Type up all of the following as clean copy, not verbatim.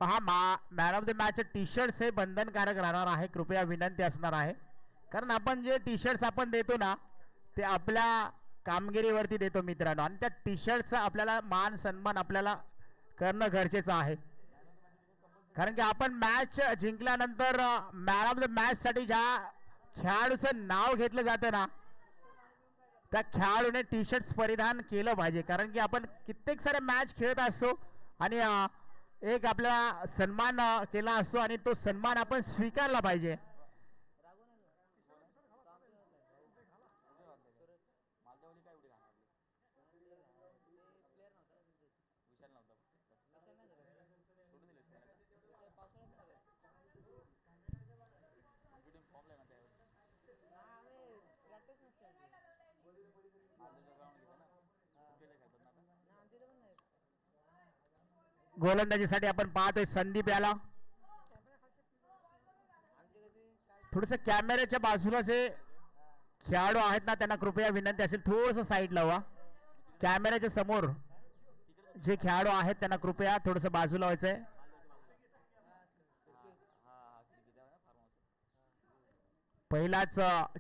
हा man of the match T shirts हे बंधनकारक राहणार आहे, कृपया विनंती असणार आहे. कारण आपण जे टी शर्ट्स आपण देतो ना ते आपल्या कामगिरीवरती देतो मित्रांनो, आणि त्या टी शर्टचा आपल्याला मान सन्मान आपल्याला करणं गरजेचं आहे. कारण की आपण मॅच जिंकल्यानंतर मॅन ऑफ द मॅच साठी ज्या खेळाडूचं नाव घेतलं जातं ना त्या खेळाडूने टी शर्ट्स परिधान केलं पाहिजे. कारण की आपण कित्येक सारे मॅच खेळत असतो आणि एक आपला सन्मान केला असतो आणि तो सन्मान आपण स्वीकारला पाहिजे. गोलंदाजीसाठी आपण पाहतोय संदीप याला. थोडस कॅमेऱ्याच्या बाजूला जे खेळाडू आहेत ना त्यांना कृपया विनंती असेल थोडस साईड लावा. कॅमेऱ्याच्या समोर जे खेळाडू आहेत त्यांना कृपया थोडस बाजूला व्हायचंय. पहिलाच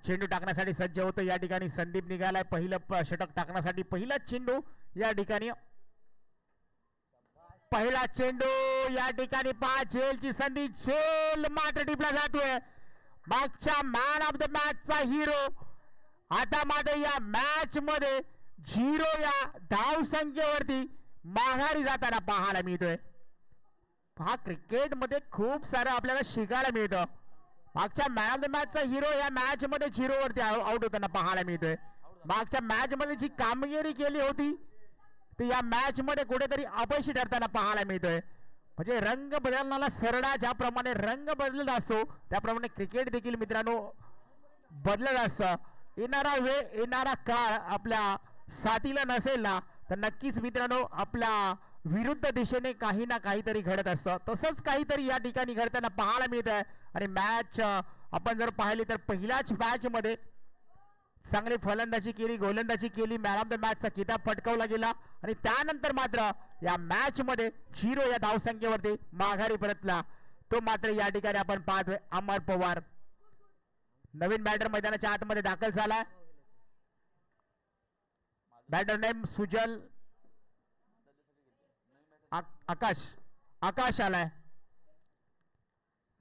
चेंडू टाकण्यासाठी सज्ज होतो. या ठिकाणी संदीप निघालाय पहिलं षटक टाकण्यासाठी. पहिलाच चेंडू या ठिकाणी, पहिला चेंडू या ठिकाणी झेलची संधी. झेल मात्र टिपला जातोय. मागच्या मॅन ऑफ द मॅच चा हिरो आता मात्र या मॅच मध्ये 0 या धाव संख्येवरती माघारी जाताना पाहायला मिळतोय. हा क्रिकेट मध्ये खूप सारं आपल्याला शिकायला मिळतं. मागच्या मॅन ऑफ द मॅच चा हिरो या मॅच मध्ये 0 वरती आउट होताना पाहायला मिळतोय. मागच्या मॅच मध्ये जी कामगिरी केली होती ती या मॅच मध्ये कुठेतरी अपयशी ठरताना पाहायला मिळतोय. म्हणजे रंग बदलणारा सरडा ज्याप्रमाणे रंग बदलत असतो त्याप्रमाणे क्रिकेट देखील मित्रांनो बदलत असतं. येणारा वेळ येणारा काळ आपल्या साथीला नसेल ना तर नक्कीच मित्रांनो आपल्या विरुद्ध दिशेने काही ना काहीतरी घडत असतं. तसंच काहीतरी या ठिकाणी घडताना पाहायला मिळत आहे. आणि मॅच आपण जर पाहिली तर पहिल्याच मॅच मध्ये चांगली फलंदाजी केली, गोलंदाजी केली, मॅन ऑफ द मॅचचा किताब पटकावला गेला आणि त्यानंतर मात्र या मॅच मध्ये 0 या धावसंख्येवरती माघारी परतला. तो मात्र या ठिकाणी आपण पाहतोय अमर पवार. नवीन बॅटर मैदानाच्या आतमध्ये दाखल झालाय. बॅटर नेम सुजल आकाश आलाय.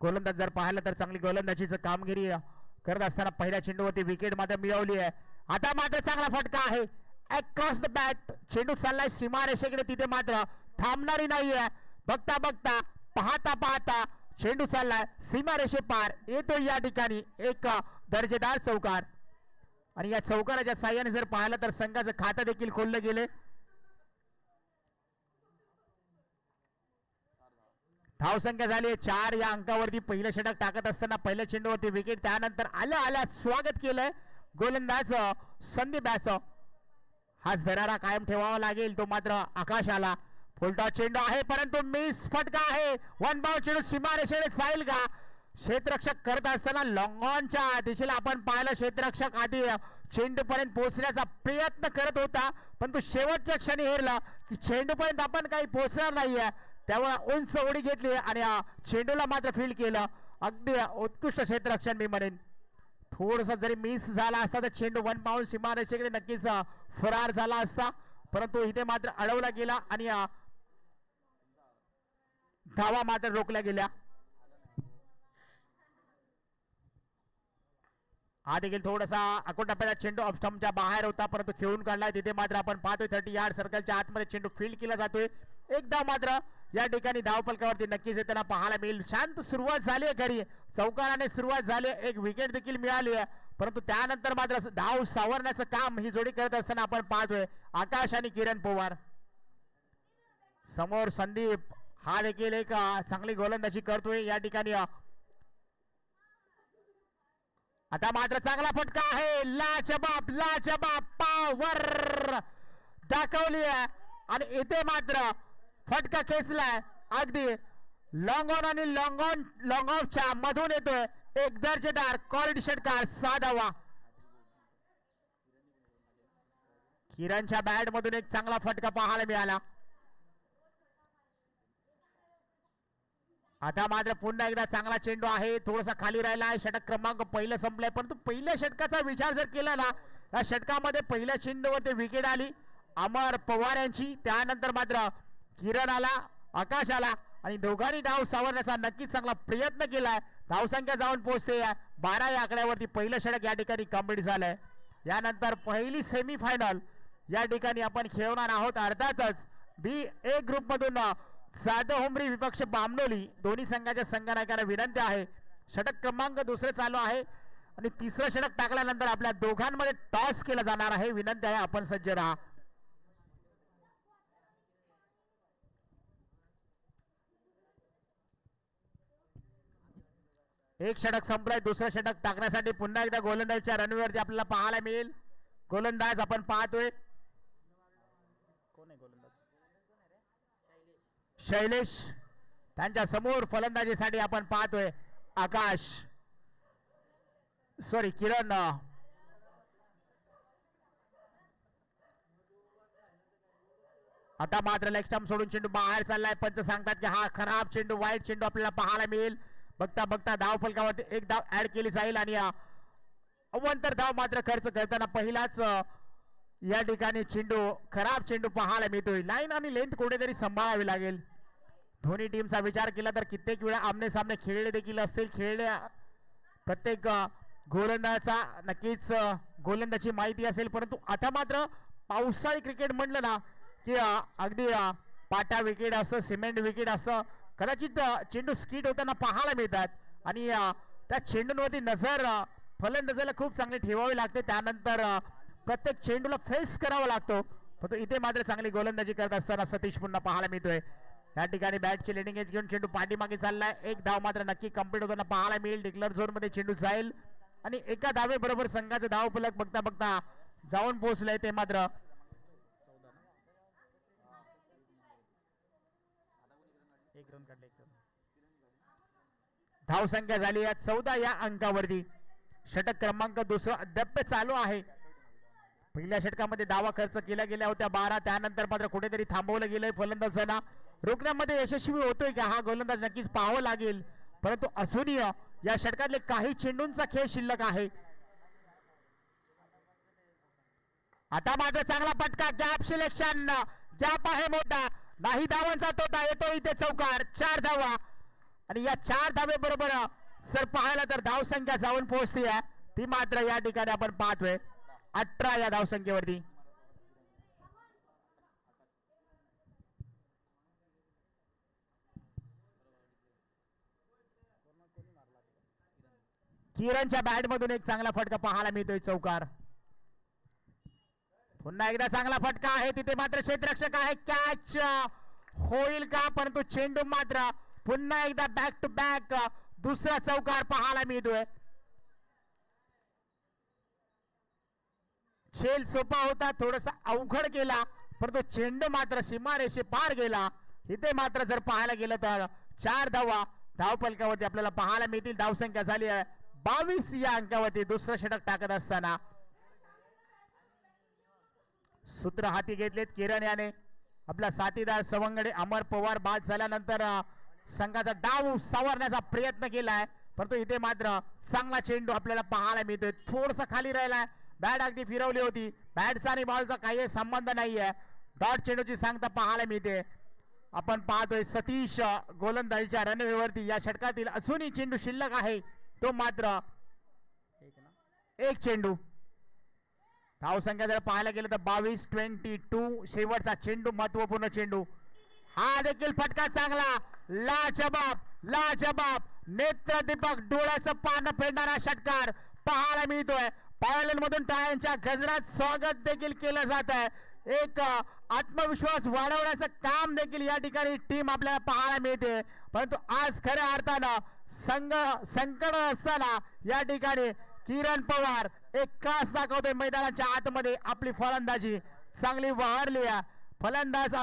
गोलंदाज जर पाहिलं तर चांगली गोलंदाजीचं कामगिरी करत असताना पहिल्या चेंडूवरती विकेट मात्र मिळवली आहे. आता मात्र चांगला फटका आहे अक्रॉस द बॅट. चेंडू चाललाय सीमारेषेकडे, तिथे मात्र थांबणारी नाहीये. बघता बघता पाहता पाहता चेंडू चाललाय सीमारेषे पार. येतो या ठिकाणी एक दर्जेदार चौकार आणि या चौकाराच्या साह्याने जर पाहिलं तर संघाचं खातं देखील खोललं गेले. धावसंख्या झाली 4 या अंकावरती. पहिलं षटक टाकत असताना पहिल्या चेंडूवरती विकेट, त्यानंतर आल्या स्वागत केलंय गोलंदाज संदीप याचं. हाच धरारा कायम ठेवावा लागेल. तो मात्र आकाश आला. फुलटॉस चेंडू आहे परंतु मिस फटका आहे. वन बाउंड चेंडू सीमारेषेने जाईल का? क्षेत्ररक्षक करत असताना लॉंगॉनच्या दिशेला आपण पाहिलं क्षेत्ररक्षक आधी चेंडू पर्यंत पोहोचण्याचा प्रयत्न करत होता परंतु शेवटच्या क्षणी हेरला की चेंडू पर्यंत आपण काही पोहोचणार नाहीये. त्यामुळे उंच उडी घेतली आणि चेंडूला मात्र फील्ड केलं. अगदी उत्कृष्ट क्षेत्ररक्षण मी म्हणेन. थोडसा जरी मिस झाला असता तर चेंडू वन बाउंड सीमारेषेकडे नक्कीच फरार झाला असता परंतु इथे मात्र अडवला गेला आणि धावा मात्र रोखल्या गेल्या. हा देखील थोडासा अकोटप्प्याचा चेंडू ऑफ स्टंपच्या बाहेर होता परंतु खेळून काढलाय. तिथे मात्र आपण पाहतोय 30 यार्ड सर्कलच्या आतमध्ये चेंडू फील्ड केला जातोय. एकदा मात्र या ठिकाणी धावफलकावरती नक्कीच येताना पाहायला मिळेल. शांत सुरुवात झाली आहे खरी, चौकाराने सुरुवात झाली, एक विकेट देखील मिळाली आहे परंतु त्यानंतर मात्र धाव सावरण्याचं काम ही जोडी करत असताना आपण पाहतोय आकाश आणि किरण पवार. समोर संदीप हा देखील एक चांगली गोलंदाजी करतोय या ठिकाणी. आता मात्र चांगला फटका आहे. लाजबाब पावर दाखवली आहे आणि इथे मात्र फटका खेचलाय. अगदी लॉंग ऑन आणि लॉंग ऑफच्या मधून येतोय एक दर्जेदार क्वालिटी षटकार साधावा. किरणच्या बॅट मधून एक चांगला फटका पाहायला मिळाला. आता मात्र पुन्हा एकदा चांगला चेंडू आहे, थोडासा खाली राहिला आहे. षटक क्रमांक पहिलं संपलंय, परंतु पहिल्या षटकाचा विचार जर केला ना, या षटकामध्ये पहिल्या चेंडूवर ते विकेट आली अमर पवार यांची. त्यानंतर मात्र किरण आला, आकाश आला आणि दोघांनी डाव सावरण्याचा नक्कीच चांगला प्रयत्न केलाय. धावसंख्या जाऊन पोहोचते 12 या आकड्यावरती. पहिलं षटक या ठिकाणी कंप्लीट झालंय. यानंतर पहिली सेमीफायनल या ठिकाणी आपण खेळवणार आहोत. अर्थातच बी ए ग्रुप मधून जाधव हुमरी विपक्ष बामनोली दोन्ही संघाच्या संघनायकांना विनंती आहे. षटक क्रमांक दुसरे चालू आहे आणि तिसरं षटक टाकल्यानंतर आपल्या दोघांमध्ये टॉस केला जाणार आहे. विनंती आहे आपण सज्ज राहा. एक षटक संपलाय, दुसरं षटक टाकण्यासाठी पुन्हा एकदा गोलंदाजीच्या रणवीवरती आपल्याला पाहायला मिळेल. गोलंदाज आपण पाहतोय कोण आहे गोलंदाज, शैलेश. त्यांच्या समोर फलंदाजीसाठी आपण पाहतोय आकाश, सॉरी किरण. आता मात्र लेग स्टंप सोडून चेंडू बाहेर चाललाय. पंच सांगतात की हा खराब चेंडू, वाईट चेंडू आपल्याला पाहायला मिळेल. बघता बघता धाव फलकावरती एक धाव ऍड केली जाईल आणि अवंतर धाव मात्र खर्च करताना पहिलाच या ठिकाणी चेंडू, खराब चेंडू पाहायला मिळतोय. लाईन आणि लेंथ कुठेतरी सांभाळावी लागेल. दोन्ही टीमचा विचार केला तर कित्येक वेळा आमने सामने खेळले देखील असतील. प्रत्येक गोलंदाजा नक्कीच गोलंदाजी माहिती असेल, परंतु आता मात्र पावसाळी क्रिकेट म्हणलं ना की अगदी पाटा विकेट असतं, सिमेंट विकेट असतं. कदाचित चेंडू स्किड होताना पाहायला मिळतात आणि त्या चेंडूंवरती नजर फलंदाजाला खूप चांगली ठेवावी लागते. त्यानंतर प्रत्येक चेंडूला फेस करावा लागतो. परंतु इथे मात्र चांगली गोलंदाजी करत असताना सतीश पुन्हा पाहायला मिळतोय. या ठिकाणी बॅटची लेडिंग एज घेऊन चेंडू पाठीमागे चाललाय. एक धाव मात्र नक्की कंप्लीट होताना पाहायला मिळेल. डिक्लेअर झोन मध्ये चेंडू जाईल आणि एका धावे बरोबर संघाचं धाव फलक बघता बघता जाऊन पोहोचलंय. ते मात्र धाव संख्या झाली आहे 14 या अंकावरती. षटक क्रमांक दुसरा अद्याप चालू आहे. पहिल्या षटकामध्ये धावा खर्च केल्या गेल्या होत्या 12. त्यानंतर मात्र कुठेतरी थांबवलं गेलंय. फलंदाजांना रोखण्यामध्ये यशस्वी होतोय का हा गोलंदाज नक्कीच पाहावं लागेल. परंतु अजूनही या षटकातले काही चेंडूंचा खेळ शिल्लक आहे. आता मात्र चांगला फटका, गॅप सिलेक्शन, गॅप आहे मोठा, नाही धावांचा तोटा, येतो इथे चौकार. 4 धावा आणि या 4 धावे बरोबर सर पाहायला तर धाव संख्या जाऊन पोहोचते ती मात्र या ठिकाणी आपण पाहतोय 18 या धाव संख्येवरती. किरणच्या बॅट मधून एक चांगला फटका पाहायला मिळतोय, चौकार. पुन्हा एकदा चांगला फटका आहे, तिथे मात्र क्षेत्ररक्षक आहे. कॅच होईल का, परंतु चेंडू मात्र पुन्हा एकदा बॅक टू बॅक दुसरा चौकार पाहायला मिळतोय. खेळ सोपा होता, थोडासा अवघड गेला, परंतु चेंडू मात्र सीमारेषे पार गेला. इथे मात्र जर पाहायला गेलं तर 4 धावा धाव फलकावरती आपल्याला पाहायला मिळतील. धावसंख्या झाली आहे 22 या अंकावरती. दुसरं षटक टाकत असताना सूत्र हाती घेतलेत किरण याने. आपला साथीदार सवंगडे अमर पवार बाद झाल्यानंतर संघाचा डाव सावरण्याचा प्रयत्न केलाय, परंतु इथे मात्र चांगला चेंडू आपल्याला पाहायला मिळतोय. थोडासा खाली राहिलाय, बॅट अगदी फिरवली होती. बॅटचा आणि बॉलचा काही संबंध नाहीये. डॉट चेंडूची सांगता पाहायला मिळते. आपण पाहतोय सतीश गोलंदाजीच्या रणवेवरती. या षटकातील अजूनही चेंडू शिल्लक आहे, तो मात्र एक चेंडू. धावसंख्या जर पाहायला गेलं तर 22-22. शेवटचा चेंडू महत्वपूर्ण चेंडू. हा देखील फटका चांगला, लाजबाब लाजबाब नेत्र दीपक डोळ्याचं पानं फेडणारा षटकार पाहायला मिळतोय. मधून टाळ्यांच्या गजरात स्वागत देखील केलं जात आहे. एक आत्मविश्वास वाढवण्याचं काम देखील या ठिकाणी टीम आपल्याला पाहायला मिळते. परंतु आज खऱ्या अर्थानं संकट असताना या ठिकाणी किरण पवार एक कास दाखवतोय मैदानाच्या आतमध्ये. आपली फलंदाजी चांगली वाढली आहे. फलंदाज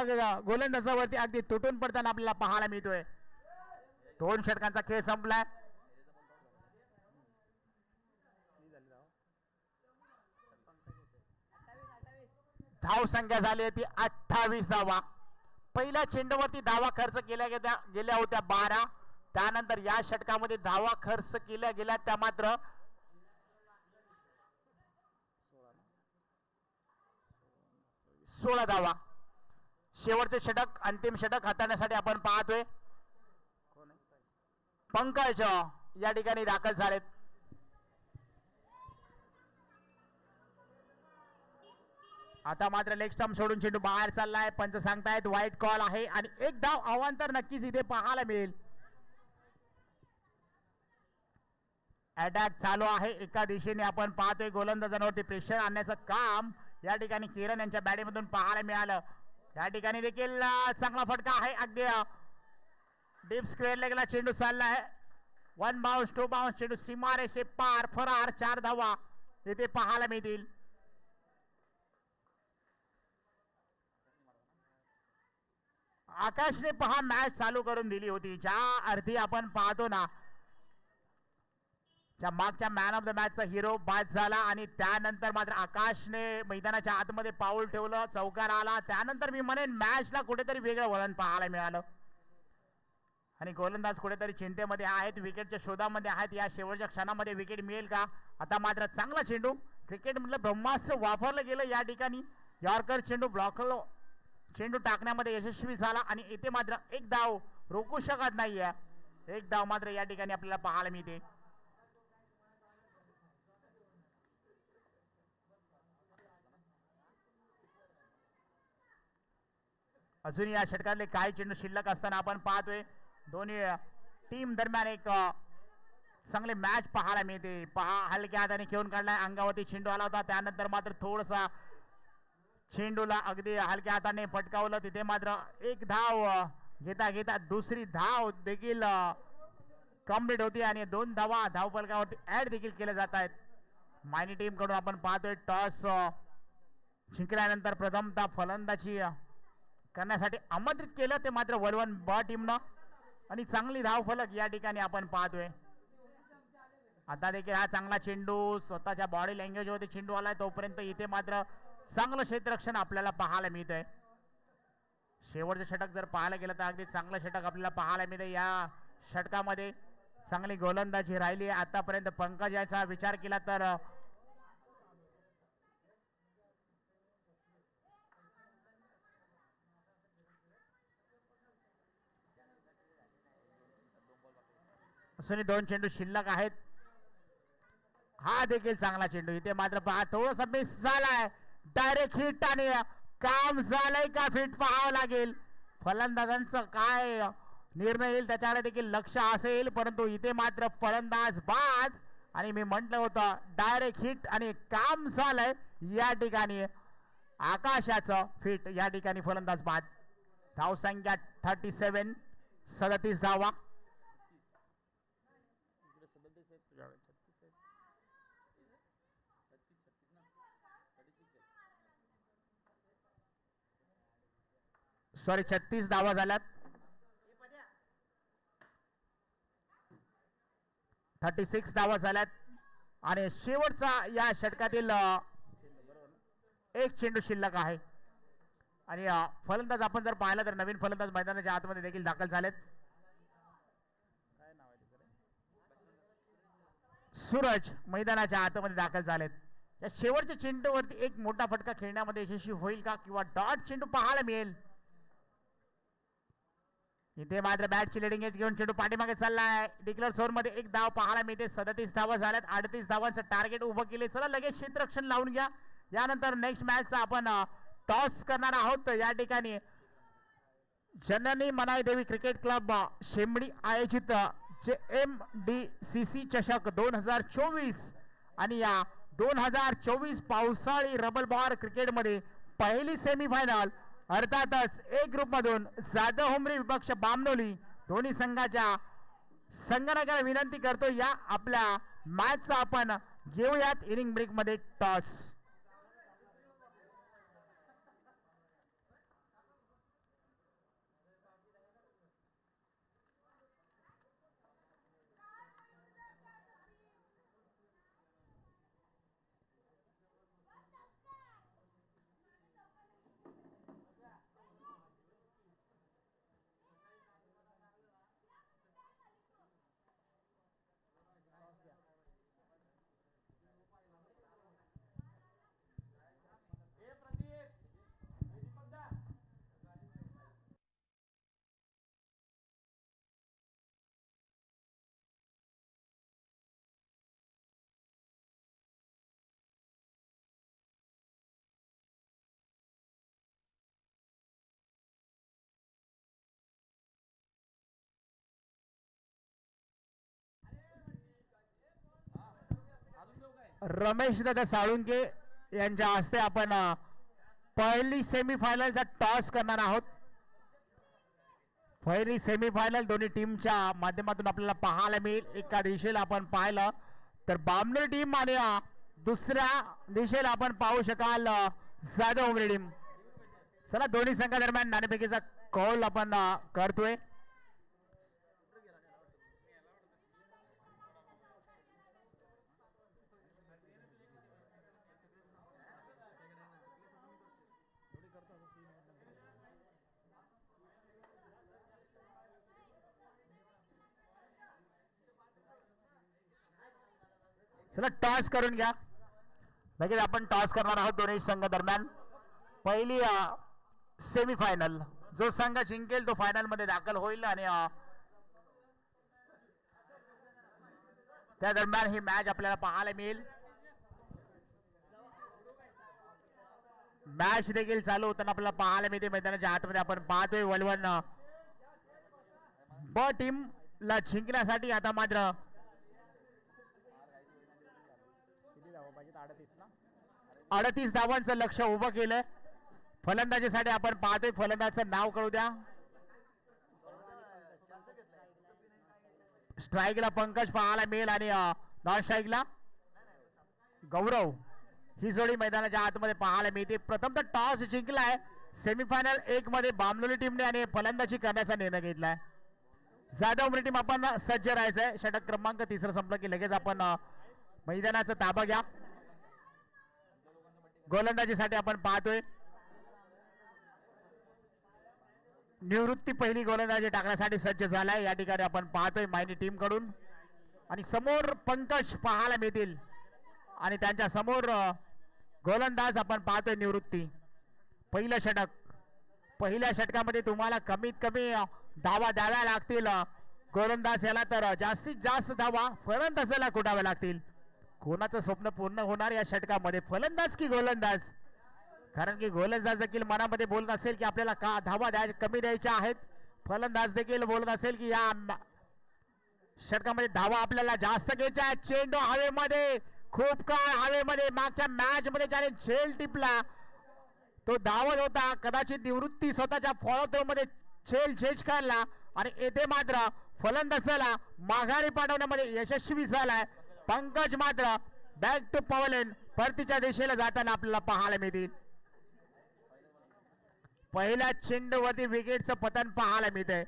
गोलंदाजावरती अगदी तुटून पडताना आपल्याला पाहायला मिळतोय. 2 षटकांचा खेळ संपलाय. धाव संख्या झाली ती 28 धावा. पहिल्या चेंडूवरती धावा खर्च केल्या होत्या 12. त्यानंतर या षटकामध्ये धावा खर्च केल्या गेल्या त्या मात्र 16 धावा. शेवटचे षटक अंतिम षटक हाताळण्यासाठी आपण पाहतोय पंकज या ठिकाणी दाखल झालेत. आता मात्र लेग स्टंप सोडून चेंडू बाहेर चाललाय. पंच सांगतायत वाईट कॉल आहे आणि एक धाव अवांतर नक्कीच इथे पाहायला मिळेल. अटॅक चालू आहे एका दिशेने आपण पाहतोय गोलंदाजांवरती प्रेशर आणण्याचं काम या ठिकाणी किरण यांच्या बॅटीमधून पाहायला मिळालं. या ठिकाणी देखील चांगला फटका आहे. अगदी डीप स्क्वेअर लेगला चेंडू चाललाय. 1 बाउन्स 2 बाउन्स चेंडू सीमारेषे पार फरार. 4 धावा इथे पाहायला मिळतील. आकाशने पहा मॅच चालू करून दिली होती. ज्या अर्थी आपण पाहतो ना ज्या मागच्या मॅन ऑफ द मॅचचा हिरो बाद झाला आणि त्यानंतर मात्र आकाशने मैदानाच्या आतमध्ये पाऊल ठेवलं, चौकार आला. त्यानंतर मी म्हणेन मॅचला कुठेतरी वेगळं वळण पाहायला मिळालं आणि गोलंदाज कुठेतरी चिंतेमध्ये आहेत, विकेटच्या शोधामध्ये आहेत. या शेवटच्या क्षणामध्ये विकेट मिळेल का? आता मात्र चांगला चेंडू क्रिकेट मधलं ब्रह्मास्त्र वापरलं गेलं या ठिकाणी. यॉर्कर चेंडू ब्लॉकलो चेंडू टाकण्यामध्ये यशस्वी झाला आणि इथे मात्र एक धाव रोखू शकत नाहीये. एक धाव मात्र या ठिकाणी आपल्याला पाहायला मिळते. अजून या षटकातले काही चेंडू शिल्लक असताना आपण पाहतोय दोन्ही टीम दरम्यान एक चांगले मॅच पाहायला मिळते. पहा हलक्या हाताने खेळून काढलाय, अंगावरती चेंडू आला होता. त्यानंतर मात्र थोडसा चेंडूला अगदी हलक्या हाताने पटकावलं. तिथे मात्र एक धाव घेता घेता दुसरी धाव देखील कंप्लीट होती आणि 2 धावा धावफलकावरती ऍड देखील केल्या जात आहेत. मायनी टीम कडून आपण पाहतोय टॉस जिंकल्यानंतर प्रथमतः फलंदाजी करण्यासाठी आमंत्रित केलं ते मात्र वलवण ब टीमनं आणि चांगली धावफलक या ठिकाणी आपण पाहतोय. आता देखील हा चांगला चेंडू स्वतःच्या बॉडी लँग्वेज वरती चेंडू आलाय. तोपर्यंत इथे मात्र चांगलं क्षेत्ररक्षण आपल्याला पाहायला मिळतंय. शेवटचं षटक जर पाहायला गेलं तर अगदी चांगलं षटक आपल्याला पाहायला मिळतंय. या षटकामध्ये चांगली गोलंदाजी राहिली आतापर्यंत. पंकज याचा विचार केला तर असून 2 चेंडू शिल्लक आहेत. हा देखील चांगला चेंडू. इथे मात्र पहा थोडासा मिस झालाय. डायरेक्ट हिट आणि काम झालंय का फिट पाहावं लागेल. फलंदाजांचं काय निर्णय येईल त्याच्याकडे देखील लक्ष असेल, परंतु इथे मात्र फलंदाज बाद आणि मी म्हटलं होतं डायरेक्ट हिट आणि काम झालंय या ठिकाणी. आकाशाचं फिट या ठिकाणी फलंदाज बाद. धावसंख्या 37 37 धावा. सॉरी 36 धावा झाल्यात. 36 धावा झाल्यात आणि शेवटचा या षटकातील एक चेंडू शिल्लक आहे आणि फलंदाज आपण जर पाहिलं तर नवीन फलंदाज मैदानाच्या आतमध्ये देखील दाखल झालेत. सूरज मैदानाच्या आतमध्ये दाखल झालेत. या शेवटच्या चेंडूवरती एक मोठा फटका खेळण्यामध्ये यशस्वी होईल का किंवा डॉट चेंडू पाहायला मिळेल. इथे मात्र बॅटची लिडिंग एज घेऊन चेंडू पाठीमागे चाललाय. डिक्लेअर झोन मध्ये एक धाव पाहायला मिळते. 37 धावा झाल्यात. 38 धावांचं टार्गेट उभं केले. चला लगेच क्षेत्ररक्षण लावून घ्या. यानंतर नेक्स्ट मॅचचा आपण टॉस करणार आहोत. या ठिकाणी जननी मनाई देवी क्रिकेट क्लब शेंबडी आयोजित JMDCC चषक 2024 आणि या 2024 पावसाळी रबल बॉल क्रिकेटमध्ये पहिली सेमीफायनल अर्थातच ए ग्रुप मधून जाधव हुमरी विपक्ष बामनोली दोन्ही संघाच्या संघनायकाला विनंती करतो या आपल्या मॅचचा आपण घेऊयात इनिंग ब्रेक मध्ये टॉस. रमेश दादा साळुंके यांच्या हस्ते आपण पहिली सेमीफायनलचा टॉस करणार आहोत. पहिली सेमीफायनल दोन्ही टीमच्या माध्यमातून आपल्याला पाहायला मिळेल. एका दिशेला आपण पाहिलं तर बामनोली टीम आणि दुसऱ्या दिशेला आपण पाहू शकाल जाधव उमरी टीम. चला दोन्ही संघादरम्यान नाणेफेकीचा कौल आपण करतोय. चला टॉस करून घ्या. लगेच आपण टॉस करणार आहोत दोन्ही संघ दरम्यान. पहिली सेमीफायनल जो संघ जिंकेल तो फायनल मध्ये दाखल होईल आणि त्या दरम्यान ही मॅच आपल्याला पाहायला मिळेल. मॅच देखील चालू होताना आपल्याला पाहायला मिळते. मैदानाच्या आतमध्ये आपण पाहतोय वलवण ब टीम ला जिंकण्यासाठी आता मात्र 38 धावांचं लक्ष उभं केलंय. फलंदाजीसाठी आपण पाहतोय. फलंदाजचं नाव कळू द्या. स्ट्राईकला पंकज पाहायला मिळेल आणि नॉन स्ट्राईकला गौरव ही जोडी मैदानाच्या आतमध्ये पाहायला मिळते. प्रथम तर टॉस जिंकलाय सेमीफायनल 1 मध्ये बामनोली टीमने आणि फलंदाजी करण्याचा निर्णय घेतलाय. जाधव उमरी टीम आपण सज्ज राहायचंय. षटक क्रमांक 3 संपलं की लगेच आपण मैदानाचा ताबा घ्या. गोलंदाजीसाठी आपण पाहतोय निवृत्ती पहिली गोलंदाजी टाकण्यासाठी सज्ज झालाय. या ठिकाणी आपण पाहतोय मायनी टीम कडून आणि समोर पंकज पाहायला मिळतील आणि त्यांच्या समोर गोलंदाज आपण पाहतोय निवृत्ती. पहिलं षटक. पहिल्या षटकामध्ये तुम्हाला कमीत कमी धावा द्याव्या लागतील गोलंदाज याला, तर जास्तीत जास्त धावा फलंदाजाला कुटाव्या लागतील. कोणाचं स्वप्न पूर्ण होणार या षटकामध्ये, फलंदाज की गोलंदाज? कारण की गोलंदाज देखील मनामध्ये बोलत असेल की आपल्याला का धावा कमी द्यायच्या आहेत. फलंदाज देखील बोलत असेल की या षटकामध्ये धावा आपल्याला जास्त घ्यायच्या आहेत. चेंडू हवेमध्ये, खूप काळ हवेमध्ये. मागच्या मॅच मध्ये ज्याने झेल टिपला तो धावत होता. कदाचित निवृत्ती स्वतःच्या फॉलो मध्ये झेल झेजकारला आणि येथे मात्र फलंदाजाला माघारी पाठवण्यामध्ये यशस्वी झालाय. पंकज मात्र बॅक टू पॉवलेन परतीच्या दिशेला जाताना आपल्याला पाहायला मिळतील. पहिल्या चेंडूवरती विकेटचं पतन पाहायला मिळतंय.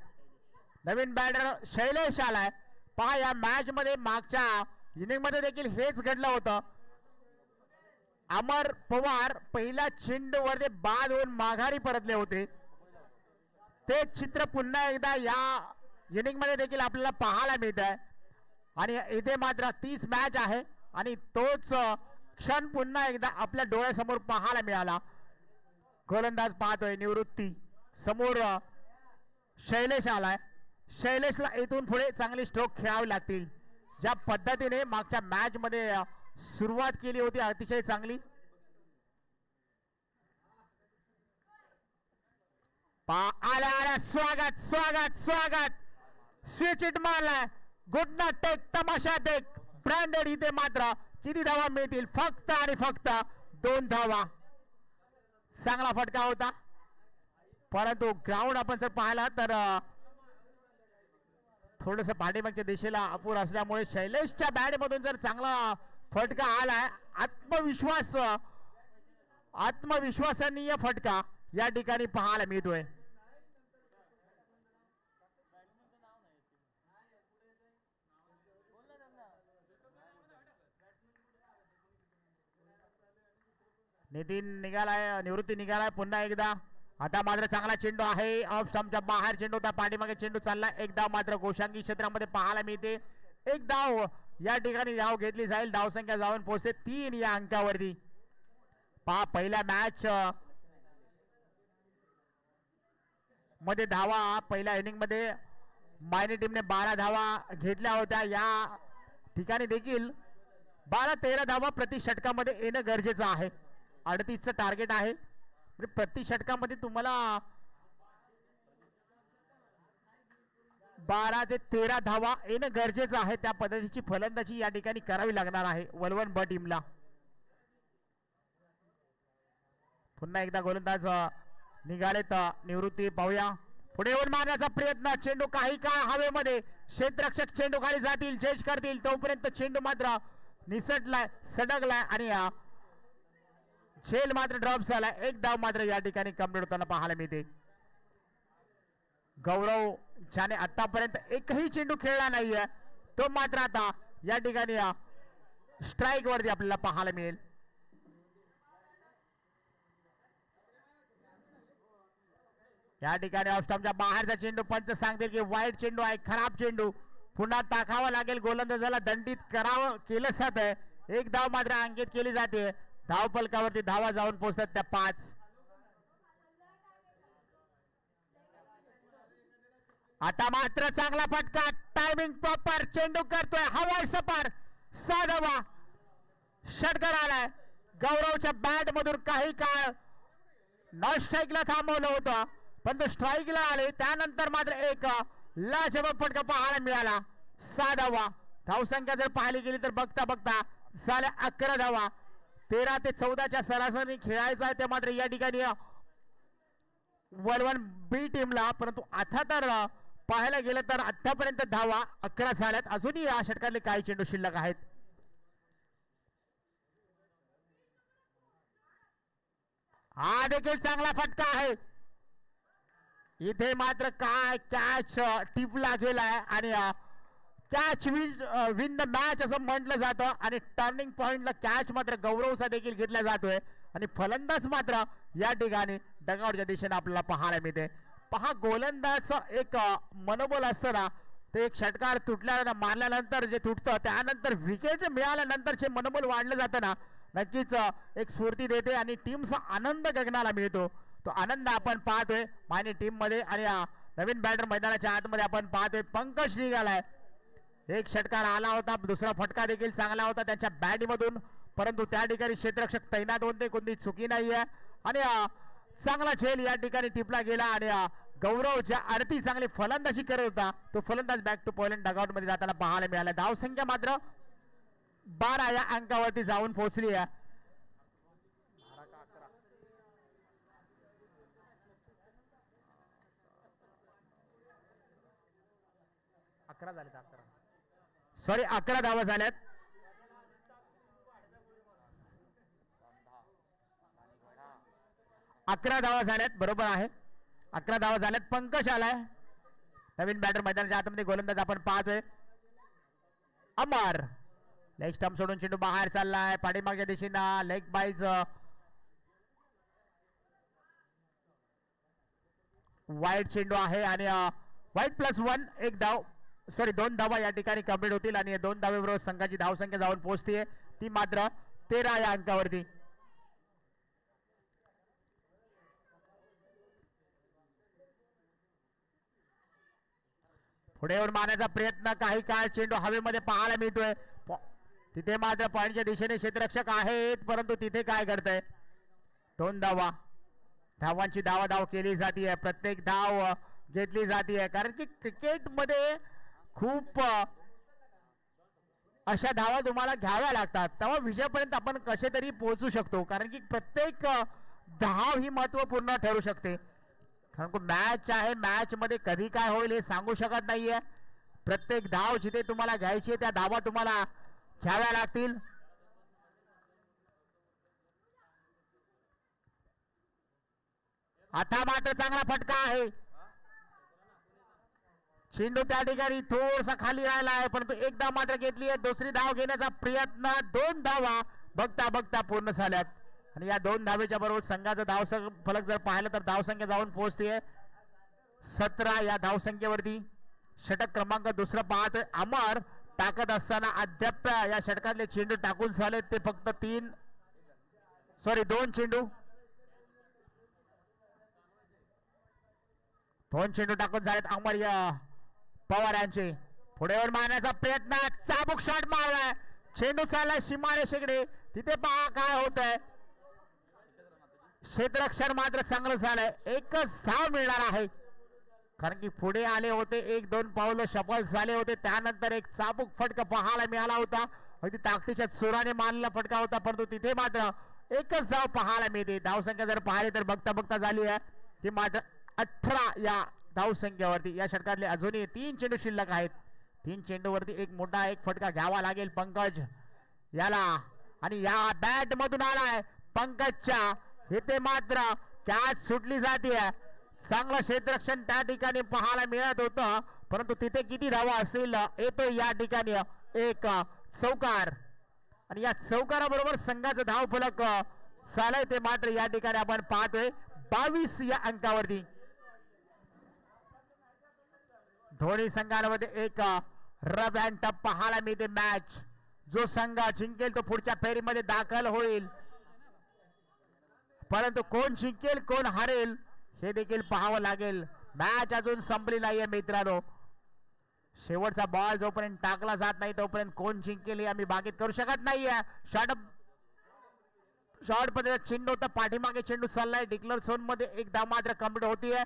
नवीन बॅटर शैलेश आलाय. पहा या मॅच मध्ये मागच्या इनिंग मध्ये देखील हेच घडलं होतं. अमर पवार पहिल्या चेंडूवरती बाद होऊन माघारी परतले होते. ते चित्र पुन्हा एकदा या इनिंग मध्ये देखील आपल्याला पाहायला मिळत आहे आणि इथे मात्र 30 मॅच आहे आणि तोच क्षण पुन्हा एकदा आपल्या डोळ्यासमोर पाहायला मिळाला. गोलंदाज पाहतोय निवृत्ती, समोर शैलेश आलाय. शैलेशला इथून पुढे चांगली स्ट्रोक खेळावी लागतील. ज्या पद्धतीने मागच्या मॅच मध्ये सुरुवात केली होती अतिशय चांगली. आल्या स्वागत स्वागत स्वागत. स्विच इट मारलाय. गुडना टेक, तमाशा टेक, ब्रँडेड. इथे मात्र किती धावा मिळतील? फक्त आणि फक्त 2 धावा. चांगला फटका होता परंतु ग्राउंड आपण जर पाहिला तर थोडस पाठीमागच्या दिशेला अपूर असल्यामुळे शैलेशच्या बॅट मधून जर चांगला फटका आलाय, आत्मविश्वासनीय फटका या ठिकाणी पाहायला मिळतोय. नितीन निघालाय, निवृत्ती निघालाय पुन्हा एकदा. आता मात्र चांगला चेंडू आहे. ऑफ स्टंपच्या बाहेर चेंडू होता. पाठीमागे चेंडू चालला. एक धाव मात्र गोशांगी क्षेत्रामध्ये पाहायला मिळते. एक धाव या ठिकाणी धाव घेतली जाईल. धावसंख्या जाऊन पोहोचते 3 या अंकावरती. पहा पहिल्या मॅच मध्ये धावा पहिल्या इनिंग मध्ये मायनी टीमने 12 धावा घेतल्या होत्या. या ठिकाणी देखील 12-13 धावा प्रति षटकामध्ये येणं गरजेचं आहे. 38चं टार्गेट आहे. प्रति षटकामध्ये तुम्हाला 12 ते 13 धावा येणं गरजेचं आहे. त्या पद्धतीची फलंदाजी या ठिकाणी करावी लागणार आहे वलवण ब टीमला. पुन्हा एकदा गोलंदाज निघालेत निवृत्ती पाहूया. पुढे येऊन मारण्याचा प्रयत्न. चेंडू काही काळ हवेमध्ये, क्षेत्ररक्षक चेंडू खाली जातील, जज करतील तोपर्यंत चेंडू मात्र निसटलाय, सडकलाय आणि झेल मात्र ड्रॉप झालाय. एक धाव मात्र या ठिकाणी कंप्लीट होताना पाहायला मिळते. गौरव ज्याने आतापर्यंत एकही चेंडू खेळला नाहीये तो मात्र आता या ठिकाणी स्ट्राईक वरती आपल्याला पाहायला मिळेल. या ठिकाणी ऑफस्टॉपच्या बाहेरचा चेंडू पंच सांगतील की वाईट चेंडू आहे, खराब चेंडू. पुन्हा टाकावा लागेल, गोलंदाजाला दंडित करावं केलं जात आहे. एक धाव मात्र अंकित केली जाते. धाव फलकावरती धावा जाऊन पोहोचतात त्या 5. आता मात्र चांगला फटका, टायमिंग प्रॉपर, चेंडू करतोय हवाई सपार, 6 धावा. षटकार आलाय. गौरवच्या बॅट मधून काही काळ नॉन स्ट्राईकला थांबवलं होतं पण तो स्ट्राईकला आले. त्यानंतर मात्र एक लाजवाब फटका पाहायला मिळाला. 6 धावा. धावसंख्या जर पाहिली गेली तर बघता बघता झाल्या 11 धावा. 13 ते 14च्या सरासरी खेळायचं आहे ते मात्र या ठिकाणी वलवण बी टीमला. परंतु आता तर पाहायला गेलं तर आतापर्यंत धावा 11 झाल्यात. अजूनही या षटकातले काही चेंडू शिल्लक आहेत. हा देखील चांगला फटका आहे. इथे मात्र काय कॅच टिपला गेलाय आणि कॅच विन द मॅच असं म्हटलं जातं आणि टर्निंग पॉइंटला कॅच मात्र गौरवचा देखील घेतला जातोय आणि फलंदाज मात्र या ठिकाणी डगआउटच्या दिशेने आपल्याला पाहायला मिळते. पहा, गोलंदाजचं एक मनोबल असतं ना, ते एक षटकार तुटल्या मारल्यानंतर जे तुटतं त्यानंतर विकेट मिळाल्यानंतरचे मनोबल वाढलं जातं ना, नक्कीच एक स्फूर्ती देते आणि टीमचा आनंद गगनाला मिळतो. तो आनंद आपण पाहतोय मायने टीम मध्ये आणि नवीन बॅटर मैदानाच्या आतमध्ये आपण पाहतोय. पंकज निघालाय. एक षटकार आला होता, दुसरा फटका देखील चांगला होता त्यांच्या बॅटमधून, परंतु त्या ठिकाणी क्षेत्ररक्षक तैनात होते, कोणती चुकी नाहीये आणि चांगला झेल या ठिकाणी टिपला गेला आणि गौरव ज्या आरती चांगली फलंदाजी करत होता तो फलंदाज बॅक टू पॉइंट डगआउट मध्ये जाताना पाहायला मिळाला. धावसंख्या मात्र 12 या अंकावरती जाऊन पोहोचली आहे. 11 झाले, 11 धावा झाल्यात. अकरा धावा झाल्यात, बरोबर आहे. 11 धावा झाल्यात. पंकज आलाय नवीन बॅटर मैदानाच्या आतमध्ये. गोलंदाज आपण पाहतोय अमर. लेग स्टंप सोडून चेंडू बाहेर चाललाय पाठीमागच्या दिशेनं. लेग बाईज वाईट चेंडू आहे आणि वाईट +1 एक धाव, सॉरी 2 धावा या ठिकाणी कंप्लीट होतील आणि 2 धावेबरोबर संघाची धावसंख्या जाऊन पोहोचते ती मात्र 13 या अंकावरती. पुढे येऊन मारण्याचा प्रयत्न, काही काळ चेंडू हवेमध्ये पाहायला मिळतोय. तिथे मात्र पॉइंटच्या दिशेने क्षेत्ररक्षक आहेत परंतु तिथे काय घडतंय. 2 धावा. धावांची धावाधाव केली जाते, प्रत्येक धाव घेतली जाते कारण की क्रिकेट मध्ये खूप अशा धावा तुम्हाला घ्याव्या लागतात तेव्हा विजयापर्यंत आपण कसे तरी पोहोचू शकतो. कारण की प्रत्येक धाव ही महत्वपूर्ण ठरू शकते. कारण की मॅच आहे, मॅच मध्ये कधी काय होईल हे सांगू शकत नाहीये. प्रत्येक धाव जिथे तुम्हाला घ्यायची त्या धावा तुम्हाला घ्याव्या लागतील. आता मात्र चांगला फटका आहे. चेंडू त्या ठिकाणी थोडासा खाली राहिला आहे परंतु एक धाव मात्र घेतली आहे. दुसरी धाव घेण्याचा प्रयत्न. 2 धावा बघता बघता पूर्ण झाल्यात आणि या 2 धावेच्या बरोबर संघाचा धाव फलक जर पाहिलं तर धावसंख्या जाऊन पोहोचते 17 या धावसंख्येवरती. षटक क्रमांक दुसरा पाहतोय अमर. टाकत असताना अद्याप या षटकातले चेंडू टाकून झाले ते फक्त 2 चेंडू. 2 चेंडू टाकून झालेत अमर या पवार यांचे. पुढे येऊन मारण्याचा प्रयत्न, चाबूक शॉट मारलाय. चेंडू चाललाय सीमारेषेकडे. तिथे पहा काय होत आहे. क्षेत्ररक्षण मात्र चांगलं झालंय. एकच धाव मिळणार आहे. कारण की पुढे आले होते, 1-2 पावलं सफल झाले होते. त्यानंतर एक चाबूक फटका पाहायला मिळाला होता. अगदी ताकदीच्या सुराने मारलेला फटका होता, परंतु तिथे मात्र एकच धाव पाहायला मिळते. धावसंख्या जर पाहिली तर बघता बघता झाली आहे ती मात्र 18 या धावसंख्येवरती. या षटकातले अजूनही 3 चेंडू शिल्लक आहेत. 3 चेंडूवरती एक मोठा एक फटका घ्यावा लागेल पंकज याला. आणि या बॅट मधून आलाय पंकजच्या, इथे मात्र कॅच सुटली जाते. चांगलं क्षेत्ररक्षण त्या ठिकाणी पाहायला मिळत होतं, परंतु तिथे किती धावा असेल येतो या ठिकाणी एक चौकार. आणि या चौकाराबरोबर संघाचं धाव फलक झालंय ते मात्र या ठिकाणी आपण पाहतोय 22 या अंकावरती. दोन्ही संघांमध्ये एक रफ अँड टफ पाहायला मिळते मॅच. जो संघ जिंकेल तो पुढच्या फेरीमध्ये दाखल होईल, परंतु कोण जिंकेल कोण हारेल हे देखील पाहावं लागेल. मॅच अजून संपली नाहीये मित्रांनो. शेवटचा बॉल जोपर्यंत टाकला जात नाही तोपर्यंत कोण जिंकेल हे आम्ही बागेत करू शकत नाहीये. शॉर्ट मध्ये चेंडू होता, पाठीमागे चेंडू चाललाय. डिक्लेअर झोन मध्ये एक धाव मात्र कंप्लीट होतीये.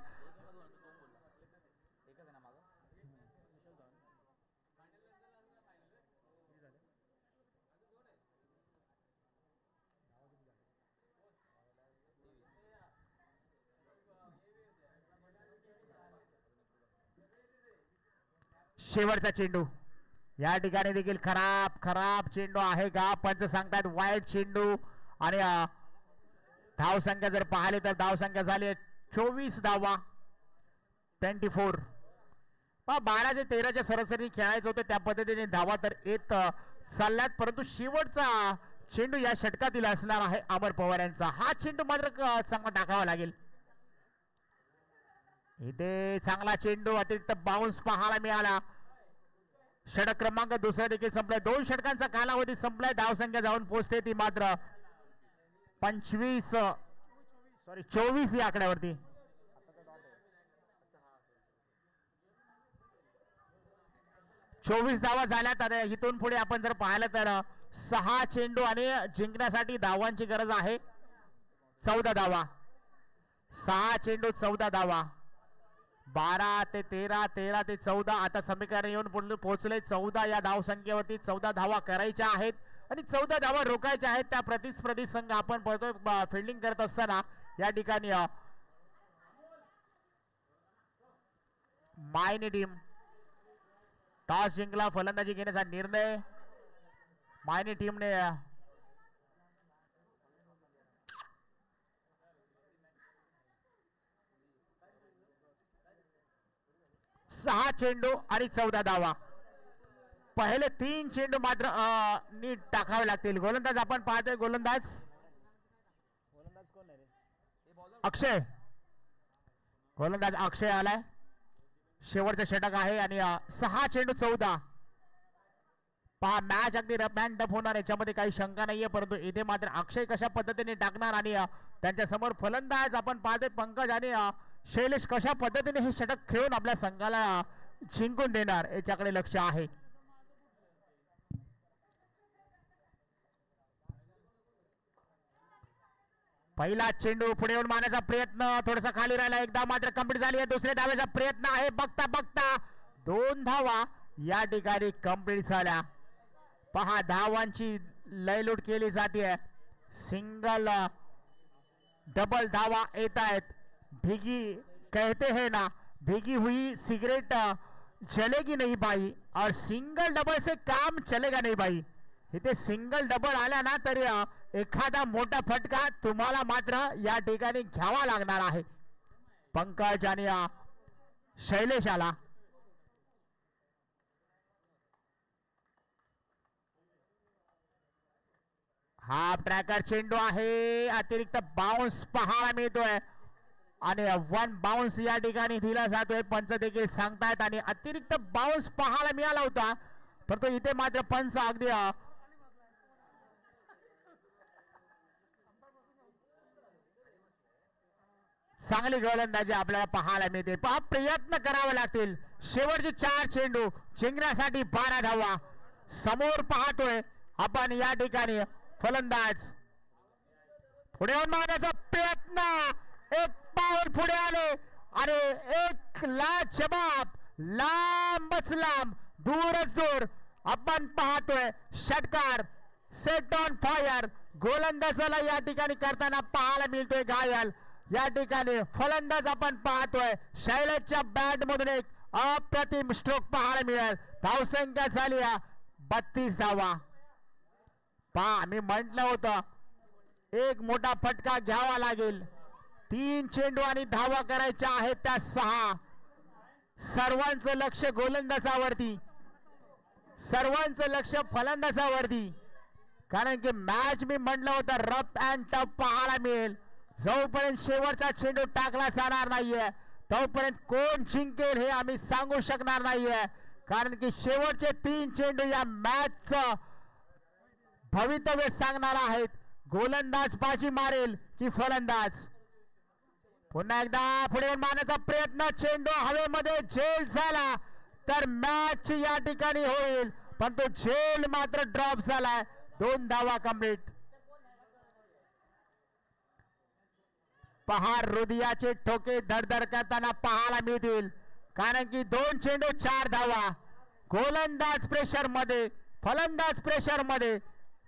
शेवटचा चेंडू या ठिकाणी देखील खराब चेंडू आहे का? पंच सांगतात वाईट चेंडू. आणि धावसंख्या जर पाहिली तर धावसंख्या झाली 24 धावा 24. 12 ते 13च्या सरासरी खेळायचं होतं, त्या पद्धतीने धावा तर येत चालल्यात. परंतु शेवटचा चेंडू या षटकातील असणार आहे अमर पवार यांचा. हा चेंडू मात्र चांगला टाकावा लागेल. इथे चांगला चेंडू, अतिरिक्त बाउन्स पाहायला मिळाला. षटक क्रमांक दुसरा देखील संपलाय. 2 षटकांचा कालावधी संपलाय. धावसंख्या जाऊन पोहोचते ती मात्र 24 या आकड्यावरती. 24 धावा झाल्यात. आता इथून पुढे आपण जर पाहिलं तर 6 चेंडू आणि जिंकण्यासाठी धावांची गरज आहे 14 धावा. 6 चेंडू 14 धावा. 12 ते 13, 13 ते 14. आता समीकरण येऊन पोहोचले 14 या धावसंख्येवरती. 14 धावा करायच्या आहेत आणि 14 धावा रोखायच्या आहेत. त्या प्रतिस्पर्धी संघ आपण पळतोय फिल्डिंग करत असताना या ठिकाणी मायनी टीम टॉस जिंकला. फलंदाजी घेण्याचा निर्णय मायनी टीमने 6 चेंडू आणि 14 धावा. पहिले 3 चेंडू मात्र नीट टाकावे लागतील. गोलंदाज आपण पाहतोय. गोलंदाज कोण आहे रे? अक्षय. गोलंदाज अक्षय आलाय. शेवटचा षटक आहे आणि 6 चेंडू 14. पहा मॅच अगदी रफ अँड टफ होणार, याच्यामध्ये काही शंका नाहीये. परंतु इथे मात्र अक्षय कशा पद्धतीने टाकणार आणि त्यांच्या समोर फलंदाज आपण पाहतोय पंकज आणि शैलेश कशा पद्धतीने हे षटक खेळून आपल्या संघाला जिंकून देणार याच्याकडे लक्ष आहे. पहिला चेंडू पुढे येऊन मारण्याचा प्रयत्न थोडासा खाली राहिला. एकदा मात्र कंप्लीट झाली आहे. दुसऱ्या धावेचा प्रयत्न आहे. बघता बघता 2 धावा या ठिकाणी कंप्लीट झाल्या. पहा धावांची लयलूट केली जाते. सिंगल डबल धावा येत आहेत. भीगी कहते हैं ना, भीगी हुई सिगरेट चलेगी नहीं भाई, और सिंगल डबल से काम चलेगा नहीं भाई. इथे सिंगल डबल आला ना तरी एखादा मोठा फटका तुम्हाला मात्र या ठिकाणी घ्यावा लागणार आहे. पंकज आणि शैलेश आला. हाफ ट्रॅकर चेंडू आहे. अतिरिक्त बाउन्स पाहायला मिळतोय आणि 1 बाउन्स या ठिकाणी दिला जातोय. पंच देखील सांगतायत आणि अतिरिक्त बाउन्स पाहायला मिळाला होता, परंतु इथे मात्र पंच अगदी चांगली गोलंदाजी आपल्याला पाहायला मिळते. प्रयत्न करावे लागतील. शेवटचे 4 चेंडू जिंकण्यासाठी 12 धावा. समोर पाहतोय आपण या ठिकाणी फलंदाज पुढे येऊन मारण्याचा प्रयत्न. एक पाऊल पुढे आले आणि एक लाजवाब लांबच लांब दूरच दूर आपण पाहतोय षटकार सेट ऑन फायर गोलंदाजाला या ठिकाणी करताना पाहायला मिळतोय घायल. या ठिकाणी फलंदाज आपण पाहतोय शैलेशच्या बॅट मधून एक अप्रतिम स्ट्रोक पाहायला मिळेल. धावसंख्या झाली 32 धावा. पहा मी म्हटलं होतं एक मोठा फटका घ्यावा लागेल. 3 चेंडू आणि धावा करायच्या आहेत त्या 6. सर्वांचं लक्ष गोलंदाजावरती सर्वांचं लक्ष फलंदाजावरती कारण की मॅच मी म्हटलं होतं रफ अँड टफ पाहायला मिळेल. जोपर्यंत शेवटचा चेंडू टाकला जाणार नाहीये तोपर्यंत कोण जिंकेल हे आम्ही सांगू शकणार नाहीये कारण की शेवटचे 3 चेंडू या मॅचचं भवितव्य सांगणार आहेत. गोलंदाज बाजी मारेल की फलंदाज. पुन्हा एकदा पुढे मारण्याचा प्रयत्न चेंडू हवेमध्ये झेल झाला तर मॅच या ठिकाणी होईल पण तो झेल मात्र ड्रॉप झालाय. 2 धावा कंप्लीट. पहा हृदयाचे ठोके धडधड करताना पाहायला मिळतील कारण की 2 चेंडू 4 धावा. गोलंदाज प्रेशर मध्ये फलंदाज प्रेशर मध्ये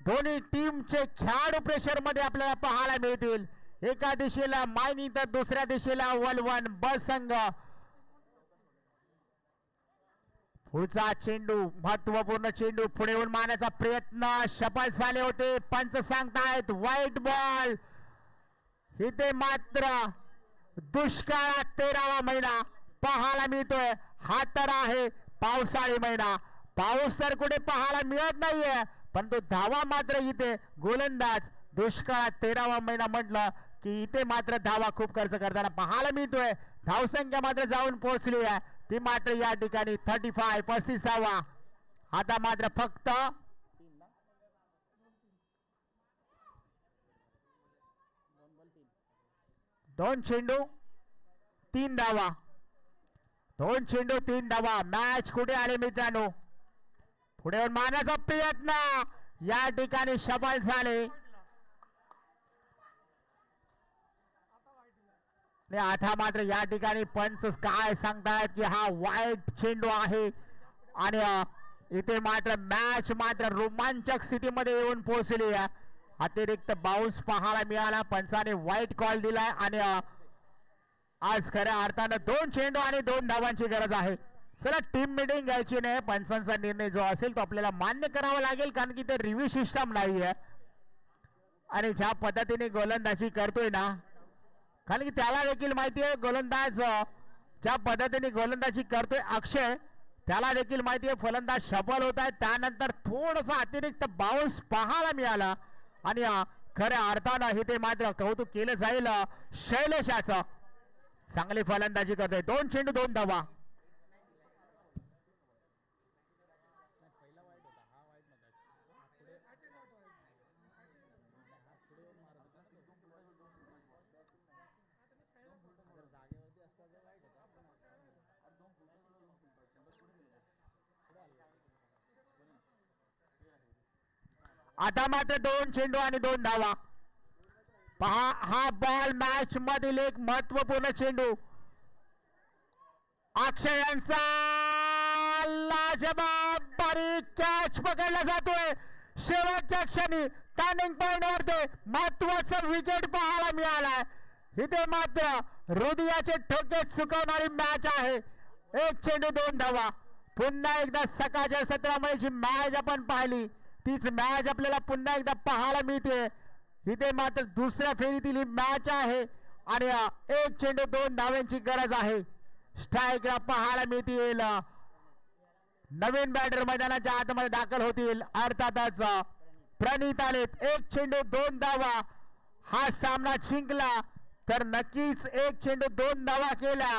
दोन्ही टीमचे खेळाडू प्रेशर मध्ये आपल्याला पाहायला मिळतील. एका दिशेला मायनी तर दुसऱ्या दिशेला वलवण बस संघ. पुढचा चेंडू महत्वपूर्ण चेंडू पुढे येऊन मारण्याचा प्रयत्न सफल झाले होते. पंच सांगतायत व्हाईट बॉल. इथे मात्र दुष्काळात 13वा महिना पाहायला मिळतोय. हा तर आहे पावसाळी महिना. पाऊस तर कुठे पाहायला मिळत नाहीये पण तो धावा मात्र इथे गोलंदाज दुष्काळात 13वा महिना म्हटलं की इथे मात्र धावा खूप खर्च करताना पाहायला मिळतोय. धावसंख्या मात्र जाऊन पोहोचली आहे ती मात्र या ठिकाणी 35 धावा. आता मात्र फक्त 2 चेंडू 3 धावा. 2 चेंडू 3 धावा. मॅच कुठे आले मित्रांनो. पुढे मारण्याचा प्रयत्न या ठिकाणी सफल झाले. आता मात्र या ठिकाणी पंच काय सांगतायत की हा वाईट चेंडू आहे आणि इथे मात्र मॅच मात्र रोमांचक स्थितीमध्ये येऊन पोहोचली आहे. अतिरिक्त बाउन्स पाहायला मिळाला. पंचाने वाईट कॉल दिलाय आणि आज खऱ्या अर्थानं 2 चेंडू आणि 2 धावांची गरज आहे. चला टीम मीटिंग घ्यायची नाही. पंचांचा निर्णय जो असेल तो आपल्याला मान्य करावा लागेल कारण की ते रिव्ह्यू सिस्टम नाही आहे आणि ज्या पद्धतीने गोलंदाजी करतोय ना कारण की त्याला देखील माहिती आहे गोलंदाज ज्या पद्धतीने गोलंदाजी करतोय अक्षय त्याला देखील माहिती आहे फलंदाज सफल होत आहे. त्यानंतर थोडासा अतिरिक्त बाउन्स पाहायला मिळाला आणि खऱ्या अर्थानं हे ते मात्र कौतुक केलं जाईल शैलेशाचं. चांगली फलंदाजी करतोय. 2 चेंडू 2 धावा. आता मात्र 2 चेंडू आणि 2 धावा. पहा हा बॉल मॅच मधील एक महत्वपूर्ण चेंडू. अक्षय यांचा लाजवाब बारीक कॅच पकडला जातोय. शेवटच्या क्षणी टर्निंग पॉइंट वरती महत्वाचा विकेट पाहायला मिळालाय. इथे मात्र हृदयाचे ठोके चुकवणारी मॅच आहे. 1 चेंडू 2 धावा. पुन्हा एकदा सकाळच्या सत्रामध्ये जी मॅच आपण पाहिली तीच मॅच आपल्याला पुन्हा एकदा पाहायला मिळते. इथे मात्र दुसऱ्या फेरीतील ही मॅच आहे आणि 1 चेंडू 2 धाव्यांची गरज आहे. स्ट्राईकला पाहायला मिळतील. नवीन बॅटर मैदानाच्या आतमध्ये दाखल होतील. अर्थातच प्रणित आलेत. 1 चेंडू 2 धावा. हा सामना जिंकला तर नक्कीच 1 चेंडू 2 धावा केला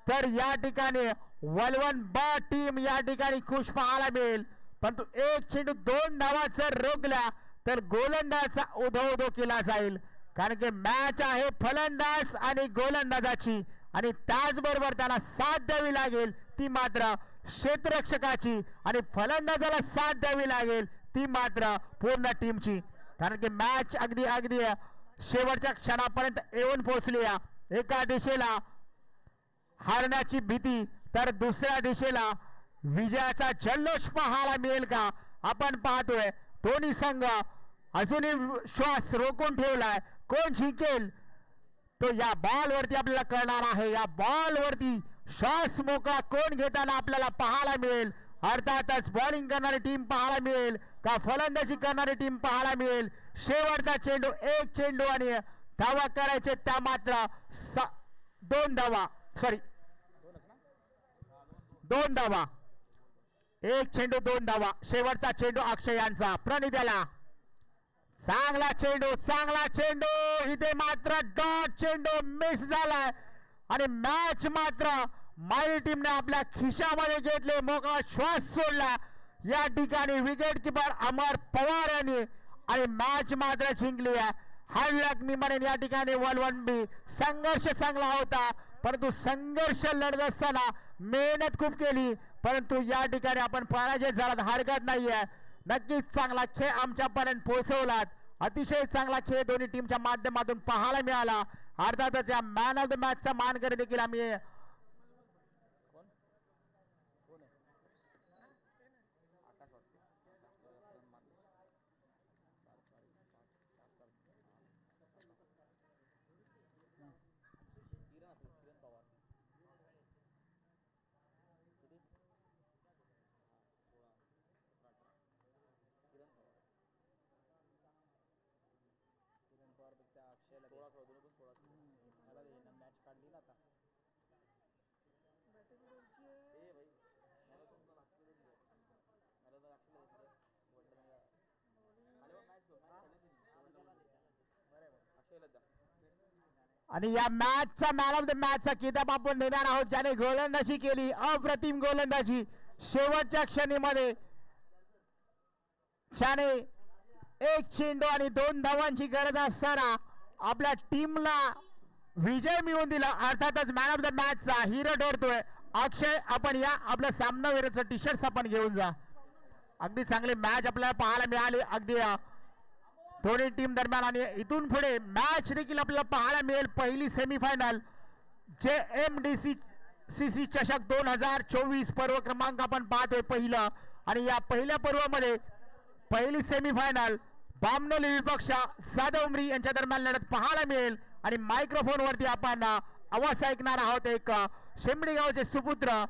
तर या ठिकाणी वलवण ब टीम या ठिकाणी खुश पाहायला मिळेल. परंतु 1 चेंडू 2 धावा जर रोखला तर गोलंदाजचा उधो केला जाईल कारण की मॅच आहे फलंदाज आणि गोलंदाजाची आणि त्याचबरोबर त्यांना साथ द्यावी लागेल ती मात्र क्षेत्ररक्षकाची आणि फलंदाजाला साथ द्यावी लागेल ती मात्र पूर्ण टीमची कारण की मॅच अगदी शेवटच्या क्षणापर्यंत येऊन पोहोचली. एका दिशेला हारण्याची भीती तर दुसऱ्या दिशेला विजयाचा जल्लोष पाहायला मिळेल का आपण पाहतोय. दोन्ही संघ अजूनही श्वास रोखून ठेवलाय. कोण जिंकेल तो या बॉल वरती आपल्याला कळणार आहे. या बॉल वरती श्वास मोकळा कोण घेताना आपल्याला पाहायला मिळेल. अर्थातच बॉलिंग करणारी टीम पाहायला मिळेल का फलंदाजी करणारी टीम पाहायला मिळेल. शेवटचा चेंडू, एक चेंडू आणि धावा करायचे त्या मात्र 2 धावा, सॉरी 2 धावा. एक चेंडू 2 धावा. शेवटचा चेंडू अक्षय यांचा. प्रणित्याला चांगला चेंडू, चांगला चेंडू. इथे मात्र डॉट चेंडू मिस झालाय आणि मॅच मात्र मायरी टीमने आपल्या खिशामध्ये घेतले, मोकळा श्वास सोडला या ठिकाणी विकेट किपर अमर पवार यांनी आणि मॅच मात्र जिंकली आहे. हार्ड लक मी म्हणेन या ठिकाणी 1-1 संघर्ष चांगला होता, परंतु संघर्ष लढत असताना मेहनत खूप केली, परंतु या ठिकाणी आपण पराजय झाला हरकत नाहीये. नक्कीच चांगला खेळ आमच्यापर्यंत पोहोचवलात. अतिशय चांगला खेळ दोन्ही टीमच्या माध्यमातून पाहायला मिळाला. अर्थातच या मॅन ऑफ द मॅचचा मानकरी देखील आम्ही आणि या मॅचचा मॅन ऑफ द मॅचचा किताब आपण देणार आहोत, ज्याने गोलंदाजी केली, अप्रतिम गोलंदाजी. शेवटच्या क्षणीमध्ये ज्याने एक चेंडू आणि 2 धावांची गरज असताना आपल्या टीमला विजय मिळवून दिला. अर्थातच मॅन ऑफ द मॅचचा हिरो ठरतोय अक्षय. आपण या आपल्या सामनावीराचं टी शर्ट आपण घेऊन जा. अगदी चांगली मॅच आपल्याला पाहायला मिळाली अगदी दोन्ही टीम दरम्यान, आणि इथून पुढे मॅच देखील आपल्याला पाहायला मिळेल. पहिली सेमीफायनल JMDCC चषक 2024 पर्व क्रमांक आपण पाहतोय पहिलं, आणि या पहिल्या पर्वामध्ये पहिली सेमीफायनल बामनोली विपक्ष जाधव उमरी यांच्या दरम्यान लढत पाहायला मिळेल. आणि मायक्रोफोन वरती आपण आवाज ऐकणार आहोत एक शेंबडी गावचे सुपुत्र